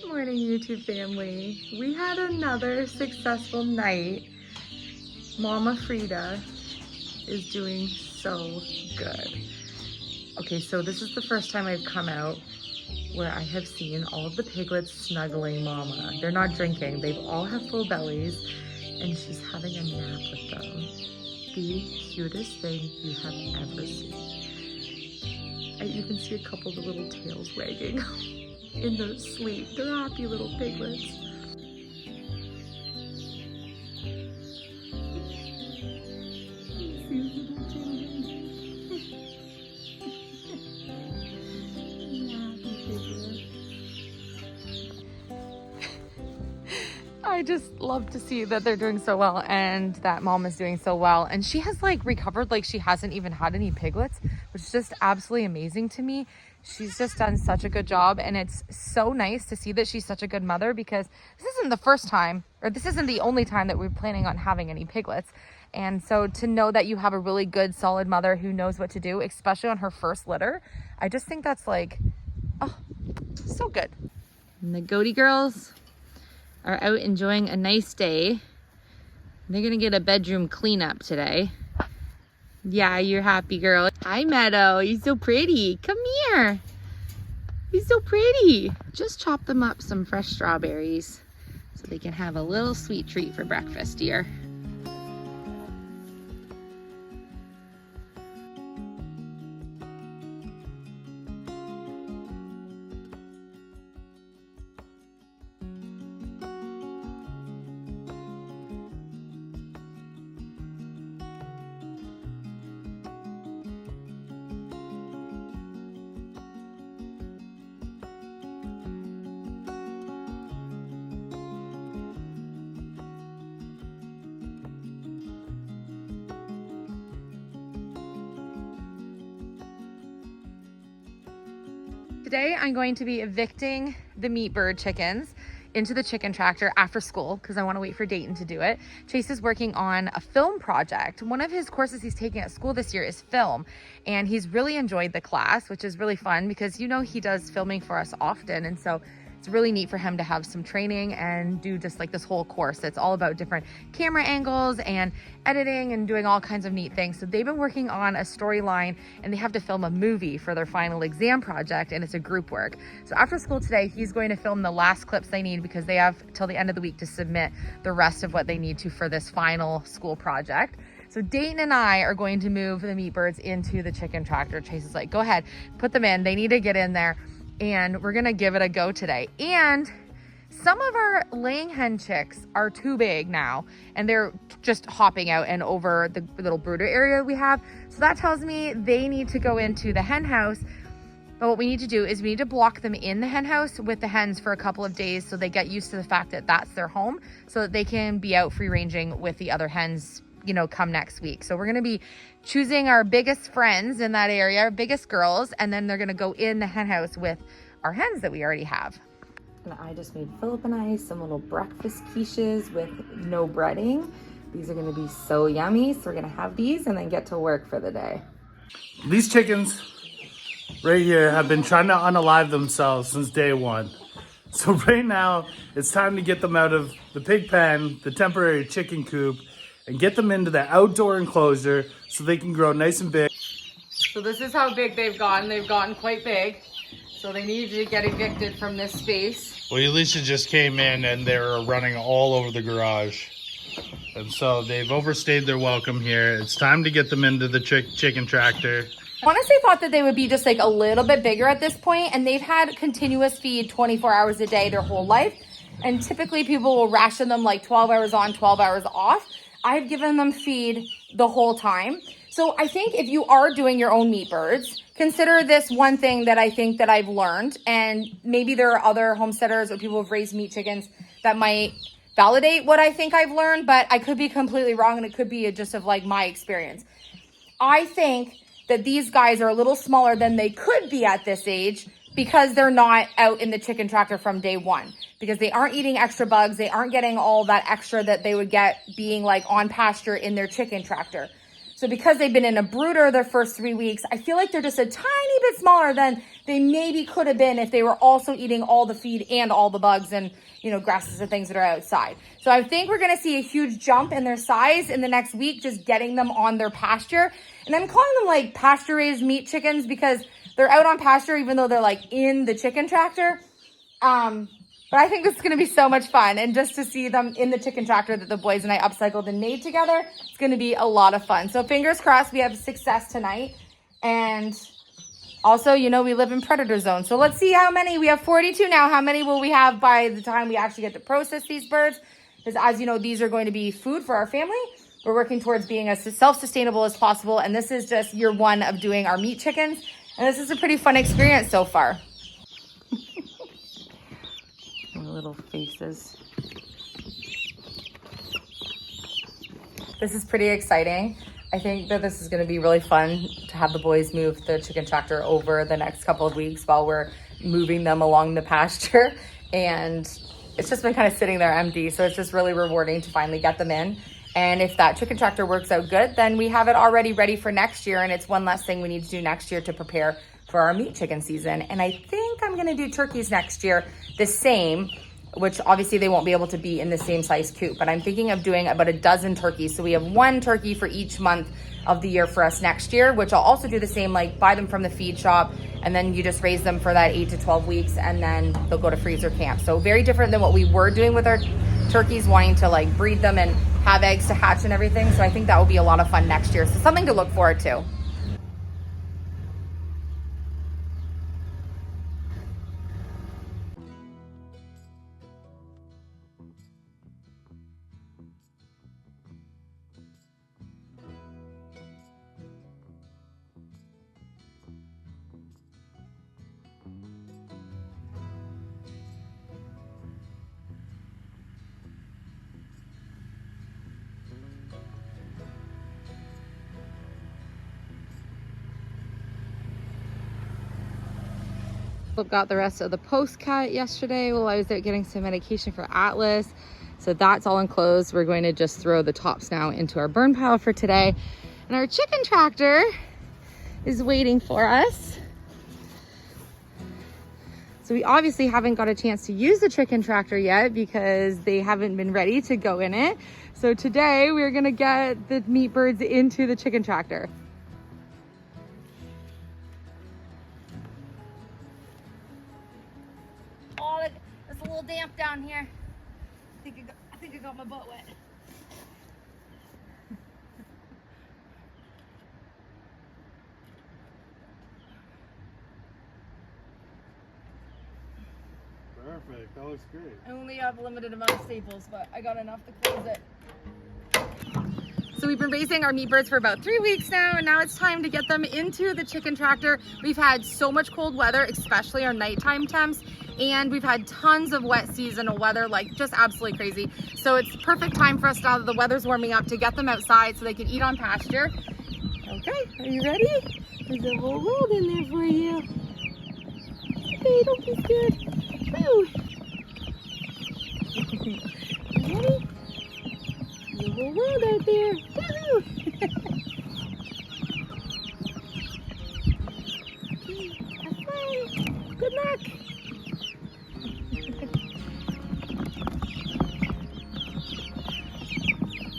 Good morning, YouTube family. We had another successful night. Mama Frida is doing so good. Okay, so this is the first time I've come out where I have seen all of the piglets snuggling Mama. They're not drinking, they've all have full bellies, and she's having a nap with them. The cutest thing you have ever seen. I even see a couple of the little tails wagging in their sleep. They're happy little piglets. I just love to see that they're doing so well and that Mom is doing so well. And she has like recovered like she hasn't even had any piglets, which is just absolutely amazing to me. She's just done such a good job, and it's so nice to see that she's such a good mother, because this isn't the first time, or this isn't the only time that we're planning on having any piglets. And so to know that you have a really good, solid mother who knows what to do, especially on her first litter, I just think that's like, oh, so good. And the goatee girls are out enjoying a nice day. They're gonna get a bedroom cleanup today. Yeah, you're happy, girl. Hi, Meadow. You're so pretty. Come here. You're so pretty. Just chop them up some fresh strawberries so they can have a little sweet treat for breakfast, dear. Today I'm going to be evicting the meat bird chickens into the chicken tractor after school because I want to wait for Dayton to do it. Chase is working on a film project. One of his courses he's taking at school this year is film, and he's really enjoyed the class, which is really fun because, you know, he does filming for us often, and so it's really neat for him to have some training and do just like this whole course that's all about different camera angles and editing and doing all kinds of neat things. So they've been working on a storyline, and they have to film a movie for their final exam project, and it's a group work. So after school today, he's going to film the last clips they need because they have till the end of the week to submit the rest of what they need to for this final school project. So Dayton and I are going to move the meat birds into the chicken tractor. Chase is like, go ahead, put them in. They need to get in there. And we're gonna give it a go today. And some of our laying hen chicks are too big now, and they're just hopping out and over the little brooder area we have. So that tells me they need to go into the hen house. But what we need to do is we need to block them in the hen house with the hens for a couple of days so they get used to the fact that that's their home, so that they can be out free ranging with the other hens, you know, come next week. So we're going to be choosing our biggest friends in that area, our biggest girls, and then they're going to go in the hen house with our hens that we already have. And I just made Philip and I some little breakfast quiches with no breading. These are going to be so yummy. So we're going to have these and then get to work for the day. These chickens right here have been trying to unalive themselves since day one. So right now it's time to get them out of the pig pen, the temporary chicken coop, and get them into the outdoor enclosure so they can grow nice and big. So this is how big they've gotten. They've gotten quite big. So they need to get evicted from this space. Well, Elysia just came in and they were running all over the garage. And so they've overstayed their welcome here. It's time to get them into the chicken tractor. Honestly, thought that they would be just like a little bit bigger at this point, and they've had continuous feed 24 hours a day their whole life. And typically people will ration them like 12 hours on, 12 hours off. I've given them feed the whole time. So I think if you are doing your own meat birds, consider this one thing that I think that I've learned, and maybe there are other homesteaders or people who've raised meat chickens that might validate what I think I've learned, but I could be completely wrong, and it could be just of like my experience. I think that these guys are a little smaller than they could be at this age because they're not out in the chicken tractor from day one, because they aren't eating extra bugs. They aren't getting all that extra that they would get being like on pasture in their chicken tractor. So because they've been in a brooder their first 3 weeks, I feel like they're just a tiny bit smaller than they maybe could have been if they were also eating all the feed and all the bugs and, you know, grasses and things that are outside. So I think we're going to see a huge jump in their size in the next week, just getting them on their pasture. And I'm calling them like pasture raised meat chickens because they're out on pasture, even though they're like in the chicken tractor. But I think this is going to be so much fun. And just to see them in the chicken tractor that the boys and I upcycled and made together, it's going to be a lot of fun. So fingers crossed we have success tonight. And also, you know, we live in predator zone. So let's see how many. We have 42 now. How many will we have by the time we actually get to process these birds? Because as you know, these are going to be food for our family. We're working towards being as self-sustainable as possible. And this is just year one of doing our meat chickens. And this is a pretty fun experience so far. Little faces. This is pretty exciting. I think that this is going to be really fun to have the boys move the chicken tractor over the next couple of weeks while we're moving them along the pasture. And it's just been kind of sitting there empty. So it's just really rewarding to finally get them in. And if that chicken tractor works out good, then we have it already ready for next year. And it's one less thing we need to do next year to prepare for our meat chicken season. And I think I'm going to do turkeys next year the same, which obviously they won't be able to be in the same size coop, but I'm thinking of doing about a dozen turkeys. So we have 1 turkey for each month of the year for us next year, which I'll also do the same, like buy them from the feed shop and then you just raise them for that 8 to 12 weeks and then they'll go to freezer camp. So very different than what we were doing with our turkeys, wanting to like breed them and have eggs to hatch and everything. So I think that will be a lot of fun next year. So something to look forward to. Got the rest of the post cut yesterday while I was out getting some medication for Atlas. So that's all enclosed. We're going to just throw the tops now into our burn pile for today. And our chicken tractor is waiting for us. So we obviously haven't got a chance to use the chicken tractor yet because they haven't been ready to go in it. So today we're gonna get the meat birds into the chicken tractor. Oh, it's a little damp down here. I think I got my butt wet. Perfect, that looks great. I only have a limited amount of staples, but I got enough to close it. So we've been raising our meat birds for about 3 weeks now, and now it's time to get them into the chicken tractor. We've had so much cold weather, especially our nighttime temps, and we've had tons of wet seasonal weather, like just absolutely crazy. So it's perfect time for us now that the weather's warming up to get them outside so they can eat on pasture. Okay, are you ready? There's a whole world in there for you. Okay, don't be scared. Woo! You ready? There's a whole world out there. Woohoo! Okay, have fun. Good luck.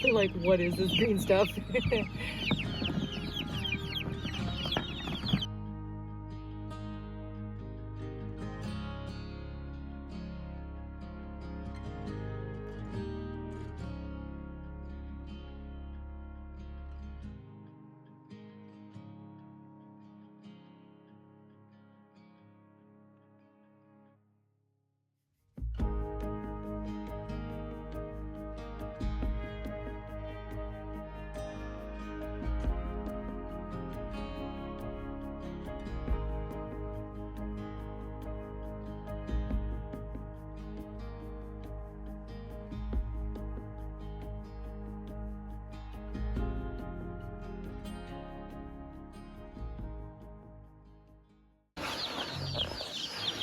They're like, what is this green stuff?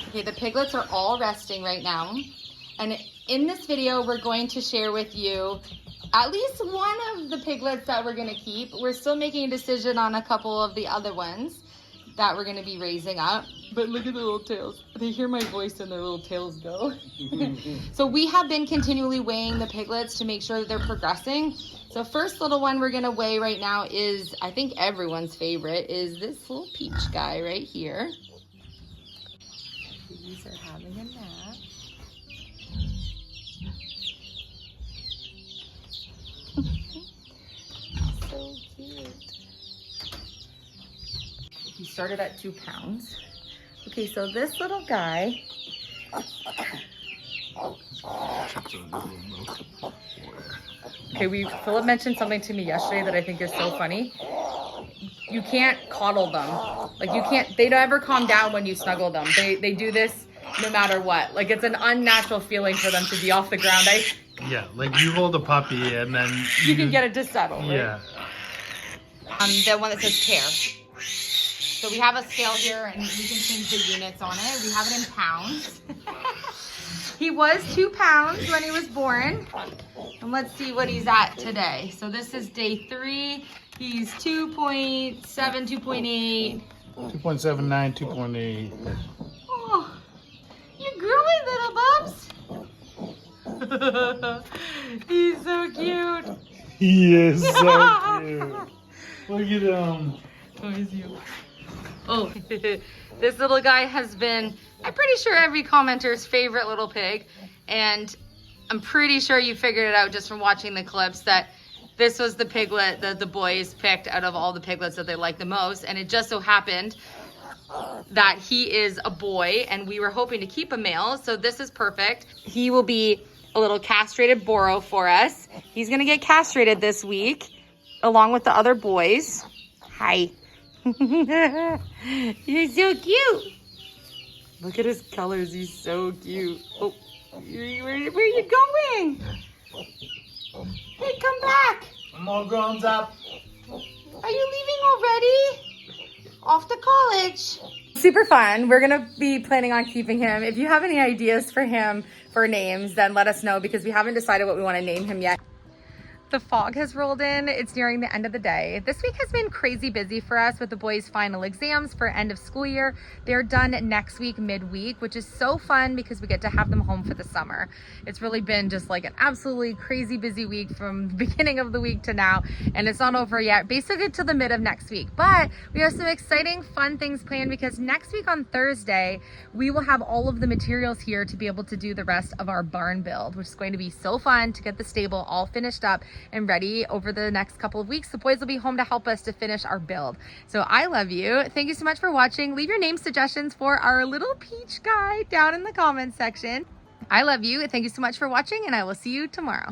Okay, the piglets are all resting right now. And In this video, we're going to share with you at least one of the piglets that we're gonna keep. We're still making a decision on a couple of the other ones that we're gonna be raising up. But look at the little tails. They hear my voice and their little tails go. So we have been continually weighing the piglets to make sure that they're progressing. So first little one we're gonna weigh right now is, I think everyone's favorite, is this little peach guy right here. These are having a nap. So cute. He started at 2 pounds. Okay, so this little guy. Okay, Philip mentioned something to me yesterday that I think is so funny. You can't coddle them. Like they don't ever calm down when you snuggle them. They do this no matter what. Like it's an unnatural feeling for them to be off the ground. Yeah, like you hold a puppy and then you can get it to settle, right? Yeah. The one that says care. So we have a scale here and we can change the units on it. We have it in pounds. He was 2 pounds when he was born. And let's see what he's at today. So this is day 3. He's 2.7, 2.8. 2.79, 2.8. Oh, you growing, little bubs? He's so cute. He is so cute. Look at him. Oh, he's you. Oh, this little guy has been, I'm pretty sure, every commenter's favorite little pig. And I'm pretty sure you figured it out just from watching the clips that this was the piglet that the boys picked out of all the piglets that they liked the most. And it just so happened that he is a boy and we were hoping to keep a male. So this is perfect. He will be a little castrated Boro for us. He's gonna get castrated this week along with the other boys. Hi. He's so cute. Look at his colors. He's so cute. Oh, where are you going? Hey, come back. I'm all grown up. Are you leaving already? Off to college. Super fun. We're going to be planning on keeping him. If you have any ideas for him for names, then let us know because we haven't decided what we want to name him yet. The fog has rolled in. It's nearing the end of the day. This week has been crazy busy for us with the boys' final exams for end of school year. They're done next week, midweek, which is so fun because we get to have them home for the summer. It's really been just like an absolutely crazy busy week from the beginning of the week to now, and it's not over yet, basically to the mid of next week. But we have some exciting, fun things planned because next week on Thursday, we will have all of the materials here to be able to do the rest of our barn build, which is going to be so fun to get the stable all finished up and ready over the next couple of weeks. The boys will be home to help us to finish our build. So I love you. Thank you so much for watching. Leave your name suggestions for our little peach guy down in the comments section. I love you. Thank you so much for watching and I will see you tomorrow.